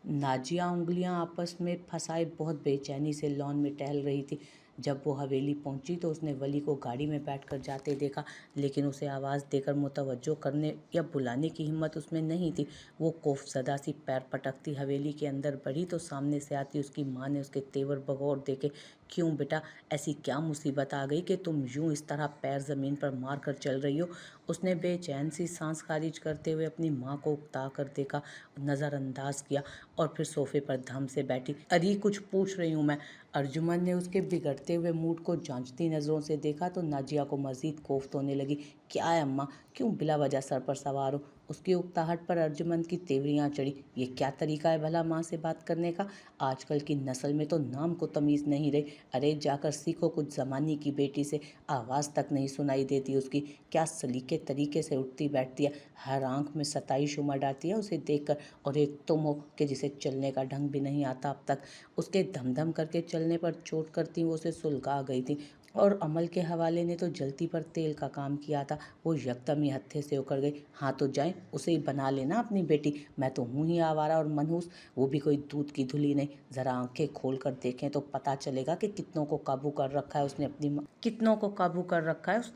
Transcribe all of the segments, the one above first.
नाजिया उंगलियां आपस में फंसाए बहुत बेचैनी से लॉन में टहल रही थी। जब वो हवेली पहुंची तो उसने वली को गाड़ी में बैठकर जाते देखा, लेकिन उसे आवाज़ देकर मुतवज्जो करने या बुलाने की हिम्मत उसमें नहीं थी। वो खौफज़दा सी पैर पटकती हवेली के अंदर बढ़ी तो सामने से आती उसकी माँ ने उसके तेवर बगौर देखे। क्यों बेटा, ऐसी क्या मुसीबत आ गई कि तुम यूं इस तरह पैर ज़मीन पर मार कर चल रही हो? उसने बेचैन सी सांस खारिज करते हुए अपनी माँ को उकता कर देखा, नज़रअंदाज किया और फिर सोफे पर धम से बैठी। अरे कुछ पूछ रही हूँ मैं। अर्जुमन ने उसके बिगड़ते हुए मूड को जांचती नज़रों से देखा तो नाजिया को मजीद कोफ्त होने लगी। क्या है अम्मा, क्यों बिला वजह सर पर सवार हो? उसकी उकताहट पर अर्जुमन की तेवरियां चढ़ी। ये क्या तरीका है भला माँ से बात करने का? आजकल की नस्ल में तो नाम को तमीज़ नहीं रही। अरे जाकर सीखो कुछ ज़माने की बेटी से। आवाज़ तक नहीं सुनाई देती उसकी। क्या सलीके तरीके से उठती बैठती है, हर आंख में सताइश उमड़ डालती है उसे देखकर। और एक तुम हो कि जिसे चलने का ढंग भी नहीं आता अब तक। उसके धमधम करके चलने पर चोट करती वो उसे सुलगा गई थी। और अमल के हवाले ने तो जलती पर तेल का काम किया था। वो यकदम ही हत्थे से उखड़ गई। हाँ तो जाए, उसे ही बना लेना अपनी बेटी। मैं तो हूँ ही आवारा और मनहूस, वो भी कोई दूध की धुली नहीं। ज़रा आंखें खोल कर देखें तो पता चलेगा कि कितनों को काबू कर रखा है उसने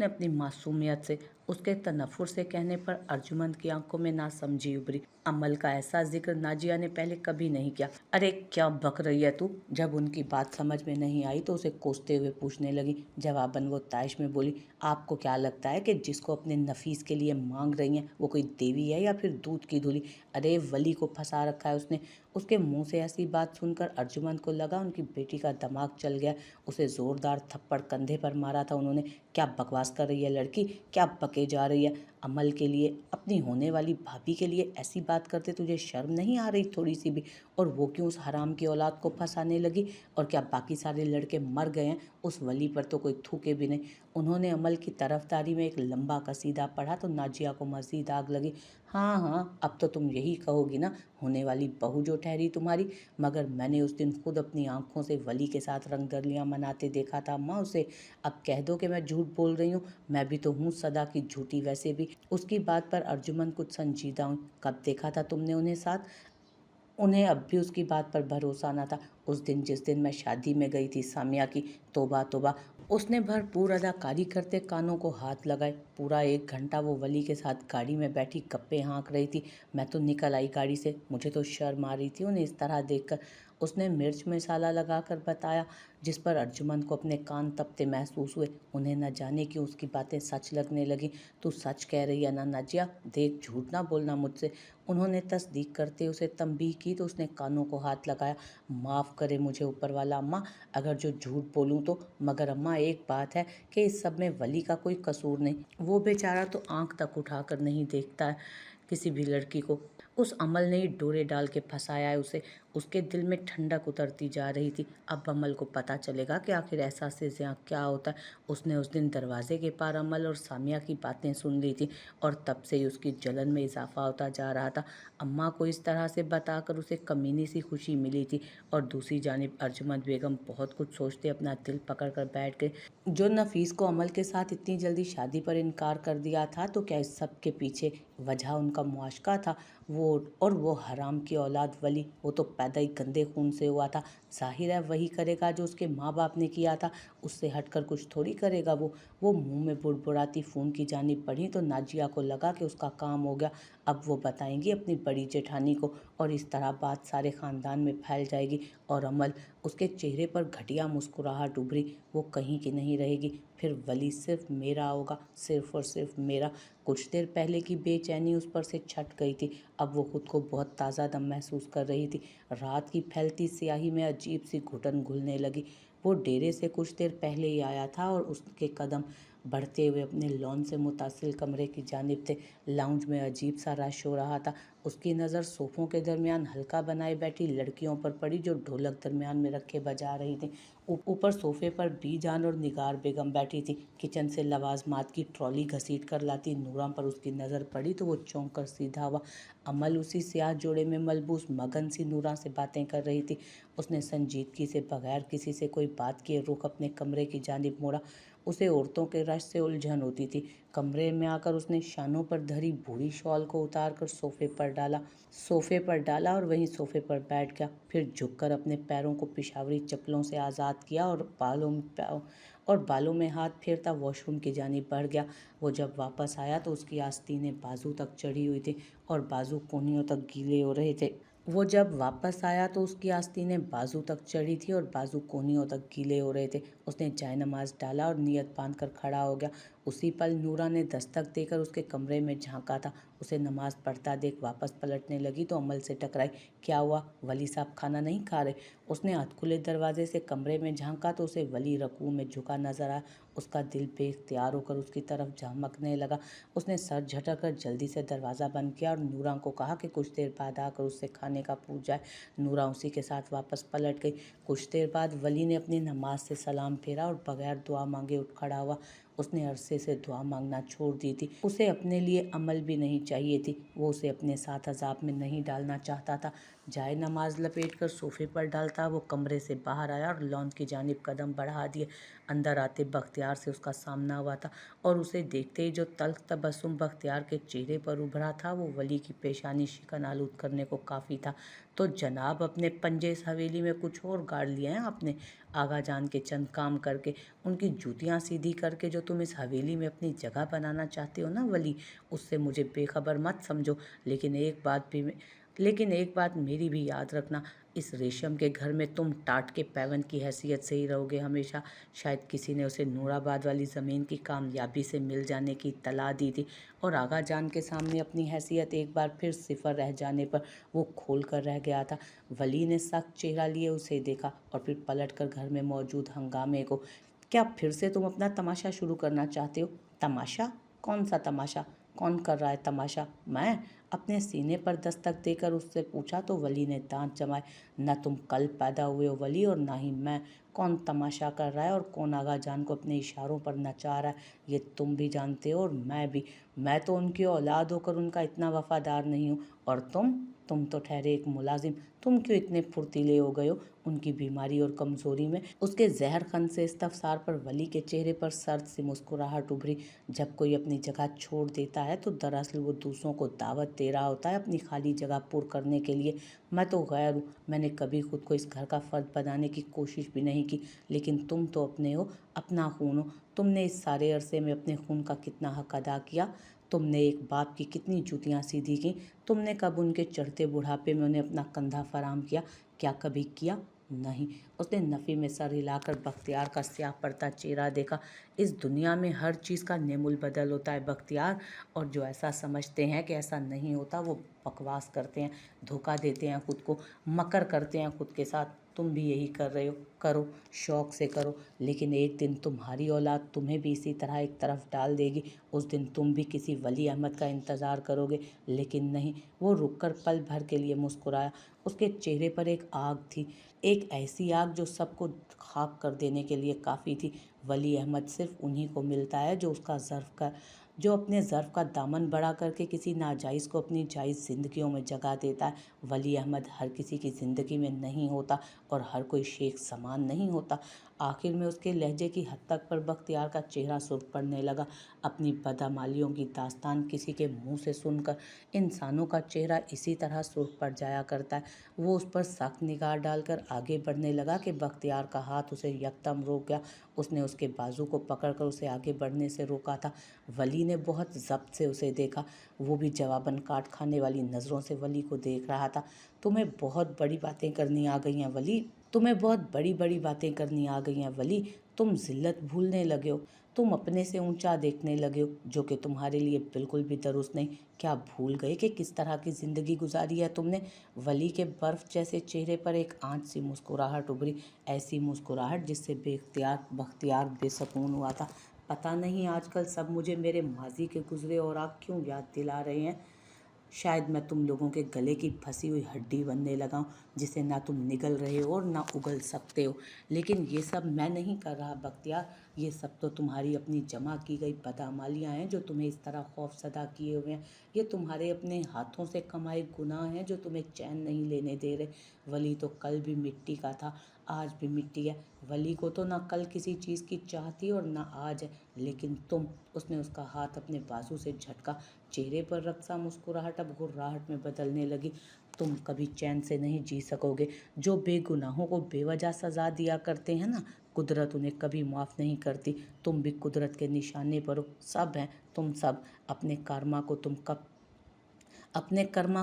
अपनी मासूमियत से। उसके तनफ्फुर से कहने पर अर्जुमंद की आंखों में नासमझी उभरी। अमल का ऐसा जिक्र नाजिया ने पहले कभी नहीं किया। अरे क्या बक रही है तू? जब उनकी बात समझ में नहीं आई तो उसे कोसते हुए पूछने लगी। जवाबन वो ताइश में बोली, आपको क्या लगता है कि जिसको अपने नफीस के लिए मांग रही हैं वो कोई देवी है या फिर दूध की धुली? अरे वली को फंसा रखा है उसने। उसके मुंह से ऐसी बात सुनकर अर्जुमंद को लगा उनकी बेटी का दिमाग चल गया। उसे जोरदार थप्पड़ कंधे पर मारा था उन्होंने। क्या बकवास कर रही है लड़की, क्या बके जा रही है? अमल के लिए, अपनी होने वाली भाभी के लिए ऐसी बात करते तुझे शर्म नहीं आ रही थोड़ी सी भी? और वो क्यों उस हराम की औलाद को फंसाने लगी? और क्या बाकी सारे लड़के मर गए हैं? उस वली पर तो कोई थूके भी नहीं। उन्होंने अमल की तरफदारी में एक लंबा कसीदा पढ़ा तो नाजिया को मजीद आग लगी। हाँ हाँ, अब तो तुम यही कहोगी ना, होने वाली बहू जो ठहरी तुम्हारी। मगर मैंने उस दिन खुद अपनी आंखों से वली के साथ रंगदलियां मनाते देखा था अम्मा उसे। अब कह दो कि मैं झूठ बोल रही हूँ, मैं भी तो हूँ सदा की झूठी वैसे भी। उसकी बात पर अर्जुमन कुछ संजीदा हुई। कब देखा था तुमने उन्हें साथ? उन्हें अब भी उसकी बात पर भरोसा न था। उस दिन जिस दिन मैं शादी में गई थी सामिया की। तोबा तोबा, उसने भरपूर अदाकारी करते कानों को हाथ लगाए। पूरा 1 घंटा वो वली के साथ गाड़ी में बैठी गप्पे हाँक रही थी। मैं तो निकल आई गाड़ी से, मुझे तो शर्म आ रही थी उन्हें इस तरह देखकर। उसने मिर्च मसाला लगाकर बताया, जिस पर अर्जुमन को अपने कान तपते महसूस हुए। उन्हें न जाने क्यों उसकी बातें सच लगने लगी। तू सच कह रही है ना नाजिया? देख, झूठ ना बोलना मुझसे। उन्होंने तस्दीक करते उसे तंबीह की तो उसने कानों को हाथ लगाया। माफ़ करे मुझे ऊपर वाला अम्मा, अगर जो झूठ बोलूं तो। मगर अम्मा एक बात है कि इस सब में वली का कोई कसूर नहीं। वो बेचारा तो आंख तक उठाकर नहीं देखता है किसी भी लड़की को। उस अमल ने ही डोरे डाल के फंसाया है उसे। उसके दिल में ठंडक उतरती जा रही थी। अब अमल को पता चलेगा कि आखिर एहसास से ज़िया क्या होता है। उसने उस दिन दरवाजे के पार अमल और सामिया की बातें सुन ली थी और तब से ही उसकी जलन में इजाफा होता जा रहा था। अम्मा को इस तरह से बताकर उसे कमीनी सी खुशी मिली थी। और दूसरी जानिब अर्जुमंद बेगम बहुत कुछ सोचते अपना दिल पकड़ कर बैठ गए। जो नफीस को अमल के साथ इतनी जल्दी शादी पर इनकार कर दिया था, तो क्या इस सब के पीछे वजह उनका मुआशका था? वो हराम की औलाद वली, वो तो पैदा ही गंदे खून से हुआ था। जाहिर है वही करेगा जो उसके माँ बाप ने किया था, उससे हटकर कुछ थोड़ी करेगा वो मुंह में बुड़बुड़ाती फ़ोन की जानिब बढ़ी तो नाजिया को लगा कि उसका काम हो गया। अब वो बताएंगी अपनी बड़ी जेठानी को और इस तरह बात सारे ख़ानदान में फैल जाएगी। और अमल, उसके चेहरे पर घटिया मुस्कुराहट उभरी। वो कहीं की नहीं रहेगी। फिर वली सिर्फ मेरा होगा, सिर्फ और सिर्फ मेरा। कुछ देर पहले की बेचैनी उस पर से छट गई थी। अब वो खुद को बहुत ताज़ा दम महसूस कर रही थी। रात की फैलती स्याही में अजीब सी घुटन घुलने लगी। वो डेरे से कुछ देर पहले ही आया था और उसके कदम बढ़ते हुए अपने लॉन से मुतासिल कमरे की जानिब थे। लाउंज में अजीब सा रश हो रहा था। उसकी नज़र सोफ़ों के दरमियान हल्का बनाए बैठी लड़कियों पर पड़ी जो ढोलक दरमियान में रखे बजा रही थी। ऊपर सोफे पर बीजान और निगार बेगम बैठी थी। किचन से लवाजमात की ट्रॉली घसीट कर लाती नूरा पर उसकी नज़र पड़ी तो वो चौंक कर सीधा हुआ। अमल उसी स्याह जोड़े में मलबूस मगन सी नूरा से बातें कर रही थी। उसने संजीदगी से बगैर किसी से कोई बात किए रुख अपने कमरे की जानिब मोड़ा। उसे औरतों के रश से उलझन होती थी। कमरे में आकर उसने शानों पर धरी बूढ़ी शॉल को उतार कर सोफे पर डाला और वहीं सोफे पर बैठ गया। फिर झुककर अपने पैरों को पिशावरी चप्पलों से आज़ाद किया और बालों में हाथ फेरता वॉशरूम की जानिब बढ़ गया। वो जब वापस आया तो उसकी आस्तीनें बाजू तक चढ़ी हुई थी और बाजू कोहनियों तक गीले हो रहे थे। वो जब वापस आया तो उसकी आस्तीनें बाजू तक चढ़ी थी और बाजू कोहनियों तक गीले हो रहे थे। उसने जायनमाज डाला और नियत बांधकर खड़ा हो गया। उसी पल नूरा ने दस्तक देकर उसके कमरे में झांका था। उसे नमाज पढ़ता देख वापस पलटने लगी तो अमल से टकराई। क्या हुआ, वली साहब खाना नहीं खा रहे? उसने अधखुले दरवाजे से कमरे में झांका तो उसे वली रकू में झुका नजर आया। उसका दिल बेख्तियार होकर उसकी तरफ झमकने लगा। उसने सर झटक जल्दी से दरवाज़ा बंद किया और नूरा को कहा कि कुछ देर बाद आकर उससे खाने का पूछ जाए। नूरा उसी के साथ वापस पलट गई। कुछ देर बाद वली ने अपनी नमाज से सलाम फेरा और बगैर दुआ मांगे उठ खड़ा हुआ। उसने अरसे से दुआ मांगना छोड़ दी थी। उसे अपने लिए अमल भी नहीं चाहिए थी। वो उसे अपने साथ अजाब में नहीं डालना चाहता था। जाए नमाज लपेट कर सोफे पर डालता वो कमरे से बाहर आया और लॉन की जानिब कदम बढ़ा दिए। अंदर आते बख्तियार से उसका सामना हुआ था और उसे देखते ही जो तल्ख तबस्सुम बख्तियार के चेहरे पर उभरा था वो वली की पेशानी शिकन आलूद करने को काफ़ी था। तो जनाब, अपने पंजे इस हवेली में कुछ और गाड़ लिए हैं आपने। आगा जान के चंद काम करके, उनकी जूतियाँ सीधी करके जो तुम इस हवेली में अपनी जगह बनाना चाहते हो ना वली, उससे मुझे बेखबर मत समझो। लेकिन एक बात मेरी भी याद रखना, इस रेशम के घर में तुम टाट के पैवन की हैसियत से ही रहोगे हमेशा। शायद किसी ने उसे नूराबाद वाली ज़मीन की कामयाबी से मिल जाने की इत्तला दी थी और आगा जान के सामने अपनी हैसियत एक बार फिर सिफर रह जाने पर वो खोल कर रह गया था। वली ने सख्त चेहरा लिए उसे देखा और फिर पलट कर घर में मौजूद हंगामे को, क्या फिर से तुम अपना तमाशा शुरू करना चाहते हो? तमाशा? कौन सा तमाशा? कौन कर रहा है तमाशा? मैं? अपने सीने पर दस्तक देकर उससे पूछा तो वली ने दांत जमाए। न तुम कल पैदा हुए हो वली और ना ही मैं। कौन तमाशा कर रहा है और कौन आगा जान को अपने इशारों पर नचा रहा है, ये तुम भी जानते हो और मैं भी। मैं तो उनकी औलाद होकर उनका इतना वफादार नहीं हूँ। और तुम तो ठहरे एक मुलाजिम। तुम क्यों इतने फुर्तीले हो गए हो उनकी बीमारी और कमज़ोरी में? उसके जहर खन से इस्तफसार पर वली के चेहरे पर सर्द सी मुस्कुराहट उभरी। जब कोई अपनी जगह छोड़ देता है तो दरअसल वो दूसरों को दावत दे रहा होता है अपनी खाली जगह पुर करने के लिए। मैं तो गैर हूँ, मैंने कभी खुद को इस घर का फ़र्द बनाने की कोशिश भी नहीं की। लेकिन तुम तो अपने हो, अपना खून हो। तुमने इस सारे अरसे में अपने खून का कितना हक अदा किया? तुमने एक बाप की कितनी जूतियाँ सीधी की? तुमने कब उनके चढ़ते बुढ़ापे में उन्हें अपना कंधा फराम किया? क्या कभी किया? नहीं। उसने नफ़ी में सर हिलाकर बख्तियार का स्याह पड़ता चेहरा देखा। इस दुनिया में हर चीज़ का नेमुल बदल होता है बख्तियार, और जो ऐसा समझते हैं कि ऐसा नहीं होता वो बकवास करते हैं, धोखा देते हैं खुद को, मकर करते हैं खुद के साथ। तुम भी यही कर रहे हो। करो, शौक़ से करो, लेकिन एक दिन तुम्हारी औलाद तुम्हें भी इसी तरह एक तरफ डाल देगी। उस दिन तुम भी किसी वली अहमद का इंतज़ार करोगे। लेकिन नहीं। वो रुककर पल भर के लिए मुस्कुराया। उसके चेहरे पर एक आग थी, एक ऐसी आग जो सबको खाक कर देने के लिए काफ़ी थी। वली अहमद सिर्फ उन्हीं को मिलता है जो अपने ज़र्फ़ का दामन बढ़ा करके किसी नाजायज़ को अपनी जायज़ ज़िंदगियों में जगह देता है। वली अहमद हर किसी की ज़िंदगी में नहीं होता और हर कोई शेख समान नहीं होता। आखिर में उसके लहजे की हद तक पर बख्तियार का चेहरा सुर्ख पड़ने लगा। अपनी बदअमालियों की दास्तान किसी के मुंह से सुनकर इंसानों का चेहरा इसी तरह सुर्ख पड़ जाया करता है। वो उस पर सख्त निगाह डालकर आगे बढ़ने लगा कि बख्तियार का हाथ उसे यकदम रोक गया। उसने उसके बाजू को पकड़कर उसे आगे बढ़ने से रोका था। वली ने बहुत ज़ब्त से उसे देखा। वो भी जवाबन काट खाने वाली नज़रों से वली को देख रहा था। तुम्हें बहुत बड़ी बातें करनी आ गई हैं वली। तुम्हें बहुत बड़ी बड़ी बातें करनी आ गई हैं वली। तुम ज़िल्लत भूलने लगे हो। तुम अपने से ऊंचा देखने लगे हो, जो कि तुम्हारे लिए बिल्कुल भी दुरुस्त नहीं। क्या भूल गए कि किस तरह की ज़िंदगी गुजारी है तुमने? वली के बर्फ़ जैसे चेहरे पर एक आंच सी मुस्कुराहट उभरी, ऐसी मुस्कुराहट जिससे बख्तियार बेसकून हुआ था। पता नहीं आजकल सब मुझे मेरे माजी के गुजरे और आप क्यों याद दिला रहे हैं। शायद मैं तुम लोगों के गले की फंसी हुई हड्डी बनने लगा हूँ, जिसे ना तुम निगल रहे हो और ना उगल सकते हो। लेकिन ये सब मैं नहीं कर रहा बख्तियार, ये सब तो तुम्हारी अपनी जमा की गई बदअमालियाँ हैं जो तुम्हें इस तरह खौफज़दा किए हुए हैं। ये तुम्हारे अपने हाथों से कमाए गुनाह हैं जो तुम्हें चैन नहीं लेने दे रहे। वली तो कल भी मिट्टी का था, आज भी मिट्टी है। वली को तो ना कल किसी चीज़ की चाह थी और ना आज है, लेकिन तुम। उसने उसका हाथ अपने बाजू से झटका। चेहरे पर रक्सा मुस्कुराहट अब घुर्राहट में बदलने लगी। तुम कभी चैन से नहीं जी सकोगे। जो बेगुनाहों को बेवजह सजा दिया करते हैं ना, कुदरत उन्हें कभी माफ़ नहीं करती। तुम भी कुदरत के निशाने पर हो, सब हैं तुम सब। अपने कर्मा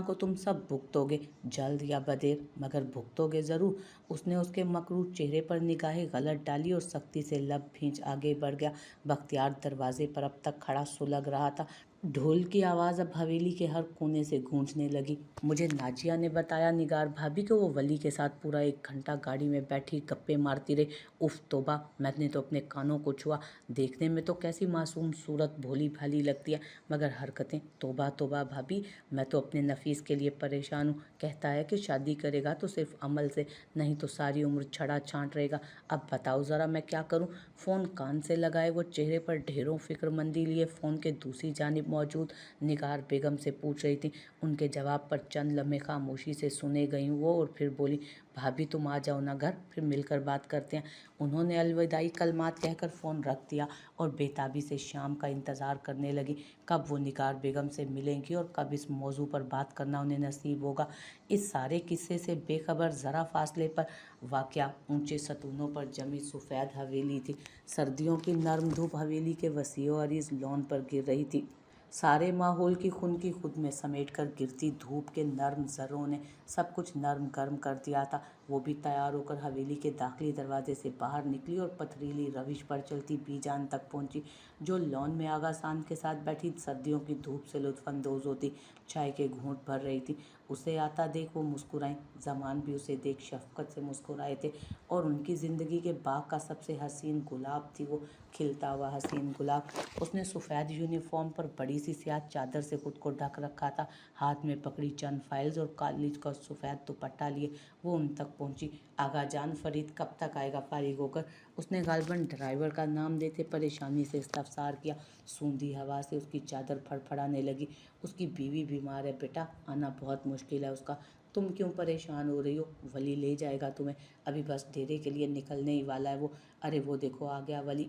को तुम सब भुगतोगे, जल्द या बदेर, मगर भुगतोगे ज़रूर। उसने उसके मकरूर चेहरे पर निगाहें गलत डाली और सख्ती से लब भींच आगे बढ़ गया। बख्तियार दरवाजे पर अब तक खड़ा सुलग रहा था। ढोल की आवाज़ अब हवेली के हर कोने से गूंजने लगी। मुझे नाजिया ने बताया निगार भाभी कि वो वली के साथ पूरा 1 घंटा गाड़ी में बैठी गप्पे मारती रही। उफ तोबा, मैंने तो अपने कानों को छुआ। देखने में तो कैसी मासूम सूरत भोली भाली लगती है, मगर हरकतें, तोबा तोबा भाभी। मैं तो अपने नफीस के लिए परेशान हूँ। कहता है कि शादी करेगा तो सिर्फ अमल से, नहीं तो सारी उम्र छड़ा छांट रहेगा। अब बताओ ज़रा मैं क्या करूँ। फ़ोन कान से लगाए वो चेहरे पर ढेरों फिक्रमंदी लिए फ़ोन के दूसरी जानिब मौजूद निगार बेगम से पूछ रही थी। उनके जवाब पर चंद लम्हे खामोशी से सुने गई वो और फिर बोली, भाभी तुम आ जाओ ना घर, फिर मिलकर बात करते हैं। उन्होंने अलविदाई कलमात कहकर फ़ोन रख दिया और बेताबी से शाम का इंतज़ार करने लगी। कब वो निगार बेगम से मिलेंगी और कब इस मौजू पर बात करना उन्हें नसीब होगा। इस सारे किस्से से बेखबर ज़रा फासले पर वाक़या ऊंचे सतूनों पर जमी सफ़ेद हवेली थी। सर्दियों की नर्म धूप हवेली के वसीओ अरीज़ लॉन पर गिर रही थी। सारे माहौल की खुद में समेटकर गिरती धूप के नर्म ज़र्रों ने सब कुछ नर्म गर्म कर दिया था। वो भी तैयार होकर हवेली के दाखिली दरवाजे से बाहर निकली और पथरीली रविश पर चलती बीजान तक पहुंची, जो लॉन में आगा शान के साथ बैठी सर्दियों की धूप से लुत्फानंदोज होती चाय के घूंट भर रही थी। उसे आता देख वो मुस्कुराई। जमान भी उसे देख शफकत से मुस्कुराए थे और उनकी ज़िंदगी के बाग का सबसे हसीन गुलाब थी वो, खिलता हुआ हसीन गुलाब। उसने सफ़ेद यूनिफॉर्म पर बड़ी सी स्याह चादर से खुद को ढक रखा था। हाथ में पकड़ी चंद फाइल्स और कॉलेज का सफ़ेद दुपट्टा लिए वो उन तक पहुंची। आगा जान फरीद कब तक आएगा फारिग होकर। उसने गालबन ड्राइवर का नाम देते परेशानी से इस्तफसार किया। सूंधी हवा से उसकी चादर फड़फड़ाने लगी। उसकी बीवी बीमार है बेटा, आना बहुत मुश्किल है उसका। तुम क्यों परेशान हो रही हो, वली ले जाएगा तुम्हें, अभी बस डेरे के लिए निकलने ही वाला है वो। अरे वो देखो आ गया वली।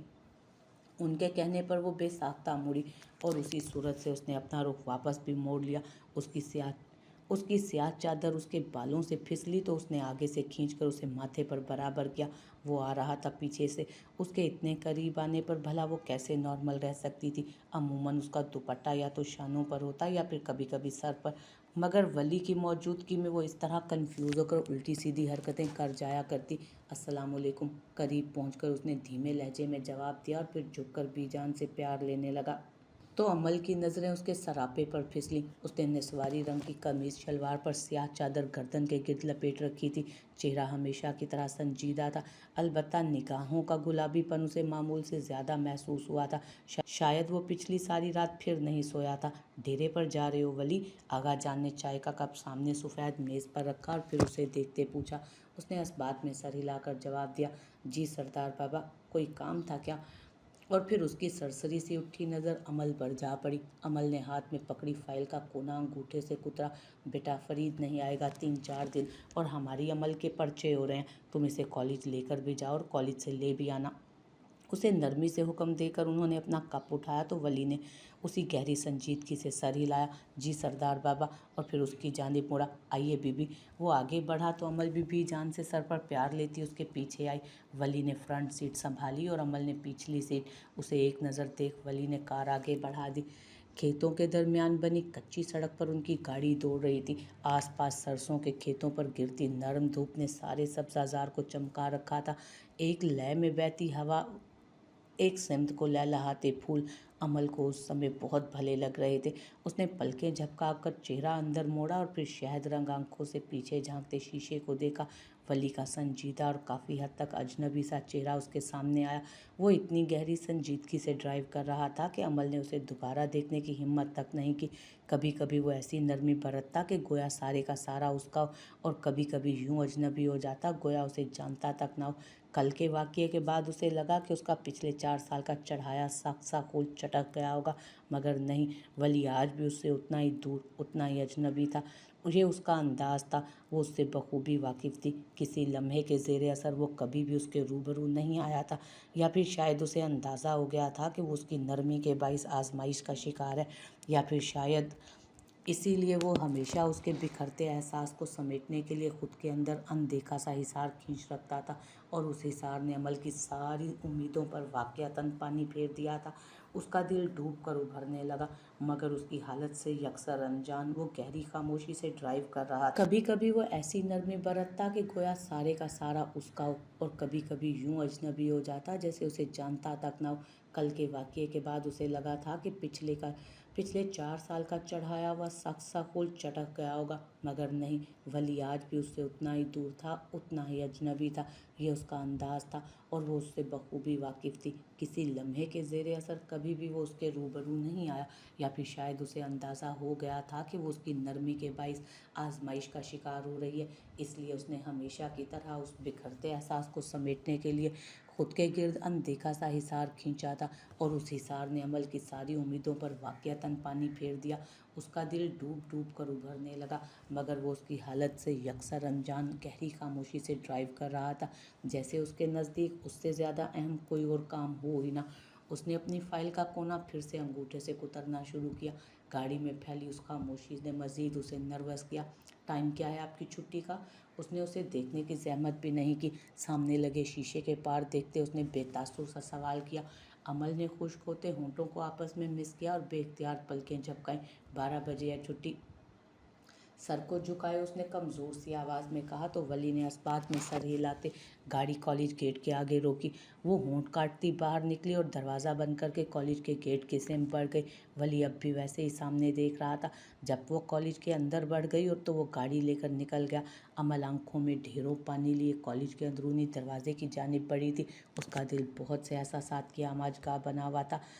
उनके कहने पर वो बेसाख्ता मुड़ी और उसी सूरत से उसने अपना रुख वापस भी मोड़ लिया। उसकी स्याह चादर उसके बालों से फिसली तो उसने आगे से खींचकर उसे माथे पर बराबर किया। वो आ रहा था पीछे से। उसके इतने करीब आने पर भला वो कैसे नॉर्मल रह सकती थी। अमूमन उसका दुपट्टा या तो शानों पर होता या फिर कभी कभी सर पर, मगर वली की मौजूदगी में वो इस तरह कंफ्यूज होकर उल्टी सीधी हरकतें कर जाया करती। अस्सलाम वालेकुम। करीब पहुंचकर उसने धीमे लहजे में जवाब दिया और फिर झुककर बीजान से प्यार लेने लगा। तो अमल की नज़रें उसके सरापे पर फिसली। उसने निसवारी रंग की कमीज शलवार पर स्याह चादर गर्दन के गिर्द लपेट रखी थी। चेहरा हमेशा की तरह संजीदा था, अलबत्ता निगाहों का गुलाबीपन उसे मामूल से ज़्यादा महसूस हुआ था। शायद वो पिछली सारी रात फिर नहीं सोया था। डेरे पर जा रहे हो वली? आगा जान ने चाय का कप सामने सफ़ेद मेज़ पर रखा और फिर उसे देखते पूछा। उसने इस बात में सर हिलाकर जवाब दिया, जी सरदार बाबा, कोई काम था क्या? और फिर उसकी सरसरी सी उठी नज़र अमल पर जा पड़ी। अमल ने हाथ में पकड़ी फाइल का कोना अंगूठे से कुतरा। बेटा फरीद नहीं आएगा 3-4 दिन और हमारी अमल के पर्चे हो रहे हैं। तुम इसे कॉलेज लेकर भी जाओ और कॉलेज से ले भी आना। उसे नरमी से हुक्म देकर उन्होंने अपना कप उठाया तो वली ने उसी गहरी संजीदगी से सर हिलाया, जी सरदार बाबा, और फिर उसकी जानिब मुड़ा, आइए बीबी। वो आगे बढ़ा तो अमल भी जान से सर पर प्यार लेती उसके पीछे आई। वली ने फ्रंट सीट संभाली और अमल ने पिछली सीट। उसे एक नज़र देख वली ने कार आगे बढ़ा दी। खेतों के दरमियान बनी कच्ची सड़क पर उनकी गाड़ी दौड़ रही थी। आसपास सरसों के खेतों पर गिरती नरम धूप ने सारे सब्जाजार को चमका रखा था। एक लय में बहती हवा, एक सिमत को लहलहाते फूल अमल को उस समय बहुत भले लग रहे थे। उसने पलकें झपकाकर चेहरा अंदर मोड़ा और फिर शहद रंग आंखों से पीछे झांकते शीशे को देखा। वली का संजीदा और काफ़ी हद तक अजनबी सा चेहरा उसके सामने आया। वो इतनी गहरी संजीदगी से ड्राइव कर रहा था कि अमल ने उसे दोबारा देखने की हिम्मत तक नहीं की। कभी कभी वो ऐसी नरमी बरतता कि गोया सारे का सारा उसका हो, और कभी कभी यूं अजनबी हो जाता गोया उसे जानता तक ना हो। कल के वाक़ये के बाद उसे लगा कि उसका पिछले 4 साल का चढ़ाया सा खून चटक गया होगा, मगर नहीं, वली आज भी उससे उतना ही दूर, उतना ही अजनबी था। ये उसका अंदाज़ था, वो उससे बखूबी वाकिफ़ थी। किसी लम्हे के ज़ेर असर वो कभी भी उसके रूबरू नहीं आया था, या फिर शायद उसे अंदाज़ा हो गया था कि वो उसकी नरमी के बाइस आज़माइश का शिकार है, या फिर शायद इसीलिए वो हमेशा उसके बिखरते एहसास को समेटने के लिए खुद के अंदर अनदेखा सा हिसार खींच रखता था, और उस हिसार ने अमल की सारी उम्मीदों पर वाक़यातन पानी फेर दिया था। उसका दिल डूब कर उभरने लगा, मगर उसकी हालत से यकसर अनजान वो गहरी खामोशी से ड्राइव कर रहा था। कभी कभी वो ऐसी नरमी बरतता कि गोया सारे का सारा उसका हो, और कभी कभी यूं अजनबी हो जाता जैसे उसे जानता तक ना हो। कल के वाक़ये के बाद उसे लगा था कि पिछले 4 साल का चढ़ाया हुआ सख्त सा फूल चटक गया होगा, मगर नहीं, वली आज भी उससे उतना ही दूर था, उतना ही अजनबी था। ये उसका अंदाज़ था, और वो उससे बखूबी वाकिफ़ थी। किसी लम्हे के ज़ेर असर कभी भी वो उसके रूबरू नहीं आया, या फिर शायद उसे अंदाज़ा हो गया था कि वो उसकी नरमी के बाइस आज़माइश का शिकार हो रही है। इसलिए उसने हमेशा की तरह उस बिखरते एहसास को समेटने के लिए खुद के गिर्द अनदेखा सा हिसार खींचा था, और उस हिसार ने अमल की सारी उम्मीदों पर वाक़यातन पानी फेर दिया। उसका दिल डूब डूब कर उभरने लगा, मगर वो उसकी हालत से यकसर अनजान गहरी खामोशी से ड्राइव कर रहा था, जैसे उसके नज़दीक उससे ज़्यादा अहम कोई और काम हो ही ना। उसने अपनी फ़ाइल का कोना फिर से अंगूठे से कुतरना शुरू किया। गाड़ी में फैली उस खामोशी ने मज़ीद उसे नर्वस किया। टाइम क्या है आपकी छुट्टी का? उसने उसे देखने की ज़हमत भी नहीं की। सामने लगे शीशे के पार देखते उसने बेतासुर सा सवाल किया। अमल ने खुश्क होते होंठों को आपस में मिस किया और बेख्तियार पलकें झपकाईं। 12 बजे है छुट्टी। सर को झुकाए उसने कमज़ोर सी आवाज़ में कहा, तो वली ने इस्बात में सर हिलाते गाड़ी कॉलेज गेट के आगे रोकी। वो होंठ काटती बाहर निकली और दरवाज़ा बंद करके कॉलेज के गेट के सेम बढ़ गई। वली अब भी वैसे ही सामने देख रहा था। जब वो कॉलेज के अंदर बढ़ गई और तो वो गाड़ी लेकर निकल गया। अमल आंखों में ढेरों पानी लिए कॉलेज के अंदरूनी दरवाजे की जानिब बढ़ी थी। उसका दिल बहुत से एहसासात की आमाजगाह बना हुआ था।